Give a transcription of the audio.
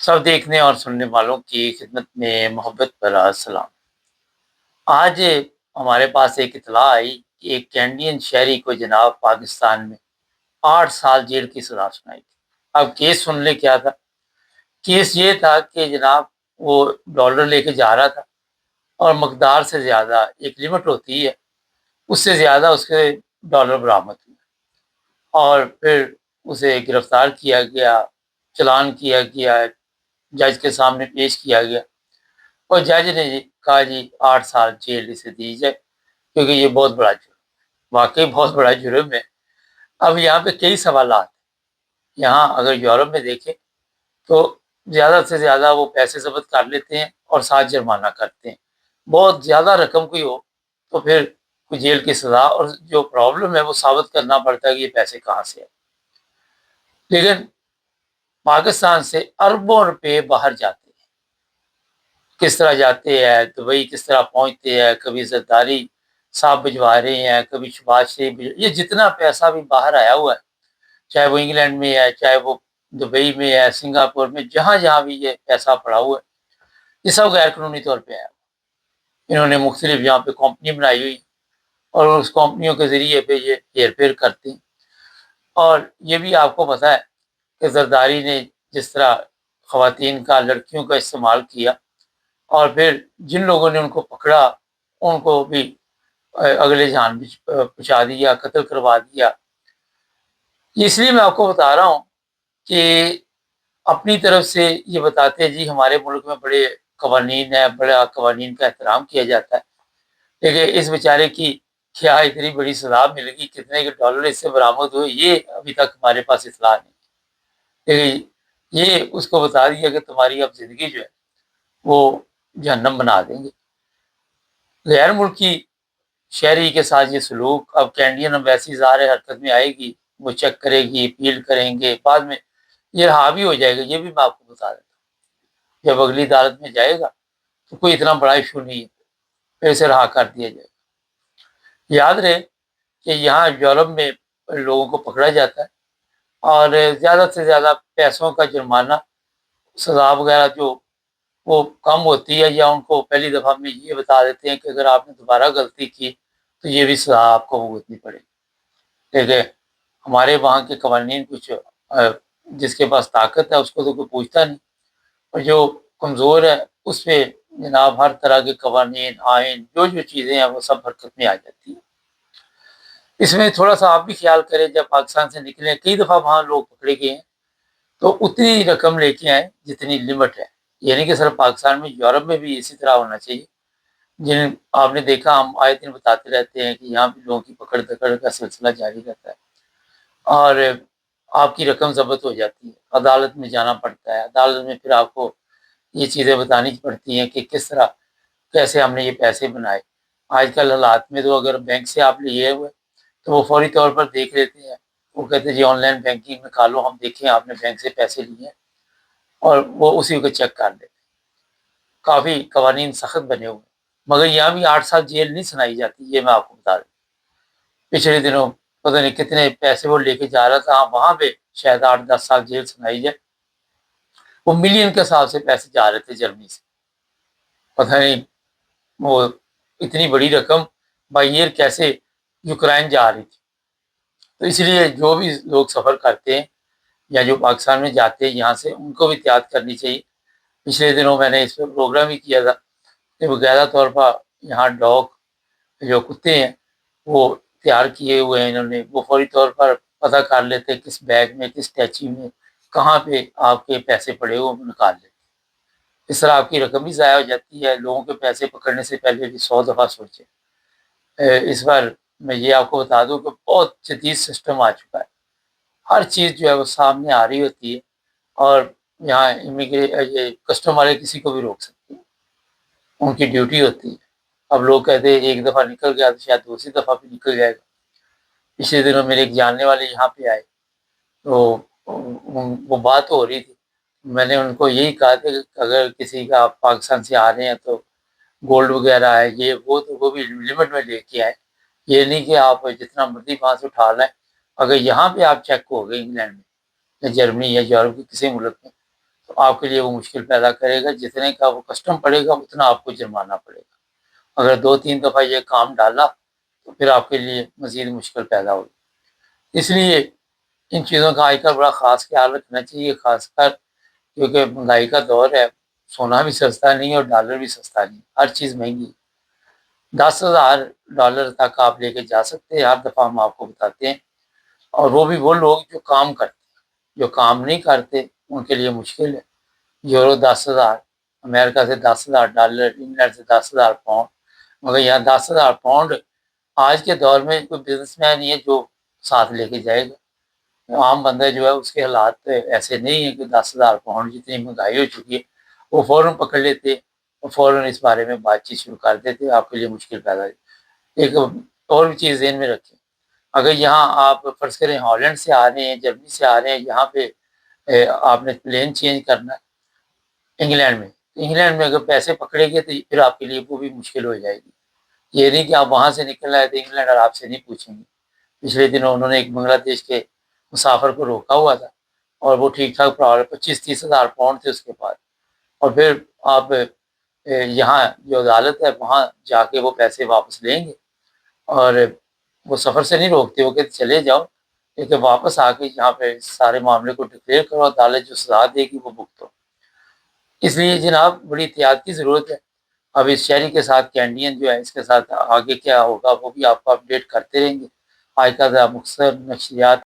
سب دیکھنے اور سننے والوں کی خدمت میں محبت بھرا سلام۔ آج ہمارے پاس ایک اطلاع آئی کہ ایک کینیڈین شہری کو جناب پاکستان میں 8 سال جیل کی سزا سنائی تھی۔ اب کیس سن لے کیا تھا۔ کیس یہ تھا کہ جناب وہ ڈالر لے کے جا رہا تھا اور مقدار سے زیادہ، ایک لمٹ ہوتی ہے، اس سے زیادہ اس کے ڈالر برآمد ہوئے اور پھر اسے گرفتار کیا گیا، چلان کیا گیا، جج کے سامنے پیش کیا گیا اور جج نے کہا جی 8 سال جیل اسے دی جائے کیونکہ یہ بہت بڑا جرم، واقعی بہت بڑا جرم ہے۔ اب یہاں پہ کئی سوالات ہیں۔ یہاں اگر یورپ میں دیکھیں تو زیادہ سے زیادہ وہ پیسے ضبط کر لیتے ہیں اور ساتھ جرمانہ کرتے ہیں۔ بہت زیادہ رقم کوئی ہو تو پھر کوئی جیل کی سزا، اور جو پرابلم ہے وہ ثابت کرنا پڑتا ہے کہ یہ پیسے کہاں سے ہیں۔ لیکن پاکستان سے اربوں روپے باہر جاتے ہیں۔ کس طرح جاتے ہیں، دبئی کس طرح پہنچتے ہیں، کبھی زرداری صاحب بھجوا رہے ہیں، کبھی شباز شریف، یہ جتنا پیسہ بھی باہر آیا ہوا ہے، چاہے وہ انگلینڈ میں ہے، چاہے وہ دبئی میں ہے، سنگاپور میں، جہاں جہاں بھی یہ پیسہ پڑا ہوا ہے، یہ سب غیر قانونی طور پہ آیا۔ انہوں نے مختلف یہاں پہ کمپنی بنائی ہوئی اور اس کمپنیوں کے ذریعے پہ یہ ہیر پھیر کرتے ہیں۔ اور یہ بھی آپ کو پتہ ہے کہ زرداری نے جس طرح خواتین کا، لڑکیوں کا استعمال کیا اور پھر جن لوگوں نے ان کو پکڑا ان کو بھی اگلے جان بھی پہنچا دیا، قتل کروا دیا۔ اس لیے میں آپ کو بتا رہا ہوں کہ اپنی طرف سے یہ بتاتے ہیں جی ہمارے ملک میں بڑے قوانین ہیں، بڑا قوانین کا احترام کیا جاتا ہے، لیکن اس بیچارے کی کیا اتنی بڑی سزا مل گئی، کتنے کے ڈالر اس سے برآمد ہوئے، یہ ابھی تک ہمارے پاس اطلاع نہیں۔ لیکن یہ اس کو بتا دیا کہ تمہاری اب زندگی جو ہے وہ جہنم بنا دیں گے۔ غیر ملکی شہری کے ساتھ یہ سلوک، اب کینیڈین ایمبیسی ظاہر حرکت میں آئے گی، وہ چیک کرے گی، اپیل کریں گے، بعد میں یہ رہا بھی ہو جائے گا۔ یہ بھی میں آپ کو بتا دیتا ہوں، جب اگلی عدالت میں جائے گا تو کوئی اتنا بڑا ایشو نہیں ہے، پھر اسے رہا کر دیا جائے گا۔ یاد رہے کہ یہاں یورپ میں لوگوں کو پکڑا جاتا ہے اور زیادہ سے زیادہ پیسوں کا جرمانہ، سزا وغیرہ جو وہ کم ہوتی ہے، یا ان کو پہلی دفعہ میں یہ بتا دیتے ہیں کہ اگر آپ نے دوبارہ غلطی کی تو یہ بھی سزا آپ کو بھگتنی پڑے گی۔ لیکن ہمارے وہاں کے قوانین کچھ جس کے پاس طاقت ہے اس کو تو کوئی پوچھتا نہیں، اور جو کمزور ہے اس پہ جناب ہر طرح کے قوانین، آئین، جو چیزیں ہیں وہ سب حرکت میں آ جاتی ہیں۔ اس میں تھوڑا سا آپ بھی خیال کریں، جب پاکستان سے نکلیں، کئی دفعہ وہاں لوگ پکڑے گئے ہیں تو اتنی رقم لے کے آئیں جتنی لمٹ ہے، یعنی کہ صرف پاکستان میں، یورپ میں بھی اسی طرح ہونا چاہیے۔ جن آپ نے دیکھا، ہم آئے دن بتاتے رہتے ہیں کہ یہاں بھی لوگوں کی پکڑ دکڑ کا سلسلہ جاری رہتا ہے اور آپ کی رقم ضبط ہو جاتی ہے، عدالت میں جانا پڑتا ہے، عدالت میں پھر آپ کو یہ چیزیں بتانی پڑتی ہیں کہ کس طرح، کیسے ہم نے یہ پیسے بنائے۔ آج کل حالات میں تو اگر بینک سے آپ لیے ہوئے تو وہ فوری طور پر دیکھ لیتے ہیں، وہ کہتے ہیں جی آن لائن بینکنگ نکالو، ہم دیکھیں آپ نے بینک سے پیسے لیے ہیں، اور وہ اسی کو چیک کر لیتے ہیں۔ کافی قوانین سخت بنے ہوئے، مگر یہاں بھی 8 سال جیل نہیں سنائی جاتی، یہ میں آپ کو بتا دوں۔ پچھلے دنوں پتہ نہیں کتنے پیسے وہ لے کے جا رہا تھا، وہاں پہ شاید 8-10 سال جیل سنائی جائے۔ وہ ملین کے حساب سے پیسے جا رہے تھے جرمنی سے، پتہ نہیں وہ اتنی بڑی رقم بائی ایئر کیسے یوکرائن جا رہی تھی۔ تو اس لیے جو بھی لوگ سفر کرتے ہیں یا جو پاکستان میں جاتے ہیں یہاں سے، ان کو بھی احتیاط کرنی چاہیے۔ پچھلے دنوں میں نے اس پہ پروگرام بھی کیا تھا کہ باقاعدہ طور پر یہاں ڈاگ جو کتے ہیں وہ تیار کیے ہوئے ہیں انہوں نے، وہ فوری طور پر پتہ کر لیتے ہیں کس بیگ میں، کس ٹیچی میں، کہاں پہ آپ کے پیسے پڑے ہوئے، وہ نکال لیتے۔ اس طرح آپ کی رقم بھی ضائع ہو جاتی ہے۔ لوگوں کے پیسے پکڑنے سے پہلے بھی 100 دفعہ سوچیں۔ اس بار میں یہ آپ کو بتا دوں کہ بہت جدید سسٹم آ چکا ہے، ہر چیز جو ہے وہ سامنے آ رہی ہوتی ہے، اور یہاں یہ کسٹم والے کسی کو بھی روک سکتے ہیں، ان کی ڈیوٹی ہوتی ہے۔ اب لوگ کہتے ہیں ایک دفعہ نکل گیا تو شاید دوسری دفعہ بھی نکل جائے گا۔ پچھلے دنوں میرے ایک جاننے والے یہاں پہ آئے تو وہ بات ہو رہی تھی، میں نے ان کو یہی کہا تھا کہ اگر کسی کا پاکستان سے آ رہے ہیں تو گولڈ وغیرہ ہے، یہ وہ تو وہ بھی لمٹ میں لے کے آئے، یہ نہیں کہ آپ جتنا مرضی وہاں سے اٹھا لائیں۔ اگر یہاں پہ آپ چیک ہو گئے انگلینڈ میں یا جرمنی یا یورپ کے کسی ملک میں، تو آپ کے لیے وہ مشکل پیدا کرے گا. جتنے کا وہ کسٹم پڑے گا اتنا آپ کو جرمانہ پڑے گا. اگر 2-3 دفعہ یہ کام ڈالا تو پھر آپ کے لیے مزید مشکل پیدا ہوگی. اس لیے ان چیزوں کا آج کل بڑا خاص خیال رکھنا چاہیے، خاص کر کیونکہ مہنگائی کا دور ہے. سونا بھی سستا نہیں اور ڈالر بھی سستا نہیں، ہر چیز مہنگی. $10,000 تک آپ لے کے جا سکتے ہیں، ہر دفعہ ہم آپ کو بتاتے ہیں. اور وہ بھی وہ لوگ جو کام کرتے ہیں، جو کام نہیں کرتے ان کے لیے مشکل ہے. یورو 10,000، امریکہ سے $10,000، انگلینڈ سے $10,000. مگر یہاں $10,000 آج کے دور میں کوئی بزنس مین نہیں ہے جو ساتھ لے کے جائے گا. عام بندہ جو ہے اس کے حالات ایسے نہیں ہیں کہ $10,000 جتنی مہنگائی ہو چکی ہے وہ فوراً پکڑ لیتے اور فوراً اس بارے میں بات چیت شروع کر دیتے، آپ کے لیے مشکل پیدا ہوئی. ایک اور بھی چیز ذہن میں رکھیں، اگر یہاں آپ فرض کریں ہالینڈ سے آ رہے ہیں، جرمنی سے آ رہے ہیں، یہاں پہ آپ نے پلین چینج کرنا ہے انگلینڈ میں، تو انگلینڈ میں اگر پیسے پکڑے گے تو پھر آپ کے لیے وہ بھی مشکل ہو جائے گی. یہ نہیں کہ آپ وہاں سے نکل آئے تو انگلینڈ اور آپ سے نہیں پوچھیں گے. پچھلے دنوں انہوں نے ایک بنگلہ دیش کے مسافر کو روکا ہوا تھا اور وہ ٹھیک ٹھاک 25-30 ہزار پاؤنڈ تھے اس کے پاس. اور پھر آپ یہاں جو عدالت ہے وہاں جا کے وہ پیسے واپس لیں گے اور وہ سفر سے نہیں روکتے، وہ کہتے چلے جاؤ لیکن واپس آ کے یہاں پہ سارے معاملے کو ڈکلیئر کرو، عدالت جو سزا دے گی وہ بھگتو. اس لیے جناب بڑی احتیاط کی ضرورت ہے. اب اس شہری کے ساتھ کینیڈین جو ہے اس کے ساتھ آگے کیا ہوگا وہ بھی آپ کو اپڈیٹ کرتے رہیں گے. آج کا مختصر نشریات